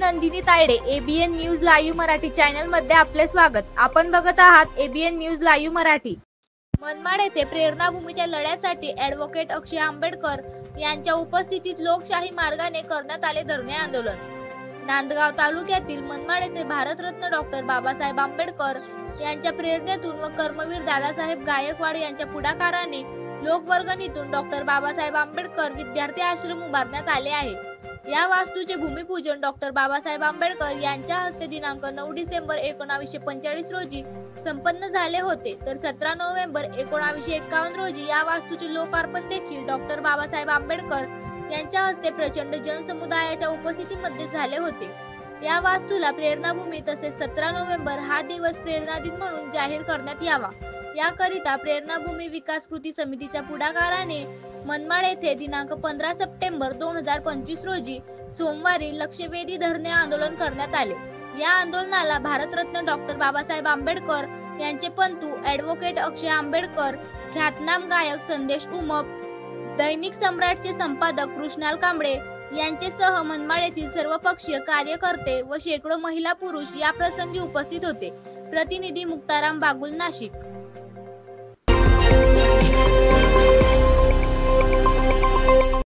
Nandini Tayade, ABN news live Marathi channel मध्ये आपले स्वागत। आपण बघत आहात ABN news live Marathi. Manmad येथे प्रेरणाभूमीच्या लढ्यासाठी ॲडव्होकेट अक्षय आंबेडकर यांच्या उपस्थितीत लोकशाही मार्गाने करण्यात आले धरणे आंदोलन। नांदगाव तालुक्यातील मनमाड येथे भारतरत्न डॉक्टर बाबासाहेब आंबेडकर यांच्या प्रेरणेतून व कर्मवीर दादासाहेब गायकवाड यांच्या पुढाकाराने लोकवर्गणीतून डॉक्टर बाबासाहेब आंबेडकर विद्यार्थी आश्रम उभारण्यात आले आहे। या वास्तूचे भूमिपूजन डॉक्टर बाबासाहेब आंबेडकर यांच्या हस्ते दिनांक 9 डिसेंबर 1945 रोजी संपन्न झाले होते, तर 17 नोव्हेंबर 1951 रोजी या वास्तूचे लोकार्पण देखील डॉक्टर बाबासाहेब आंबेडकर यांच्या हस्ते प्रचंड जनसमुदायाच्या उपस्थितीमध्ये झाले होते। या वास्तूला प्रेरणाभूमी तसेच 17 नोव्हेंबर हा दिवस प्रेरणा दिन म्हणून जाहीर करण्यात यावा, याकरिता प्रेरणाभूमी विकास कृती समितीच्या पुढाकाराने मनमाड येथे दिनांक 15 सप्टेंबर 2025 रोजी सोमवारी लक्षवेधी धरणे आंदोलन करण्यात आले। या आंदोलनाला भारतरत्न डॉक्टर बाबासाहेब आंबेडकर यांचे पंतू ॲडव्होकेट अक्षय आंबेडकर, ख्यातनाम गायक संदेश उमप, दैनिक सम्राटचे संपादक कृष्णाल कांबळे यांचेसह मनमाड येथील सर्वपक्षीय कार्यकर्ते व शेकडो महिला पुरुष या प्रसंगी उपस्थित होते। प्रतिनिधी मुक्ताराम बागुल, नाशिक।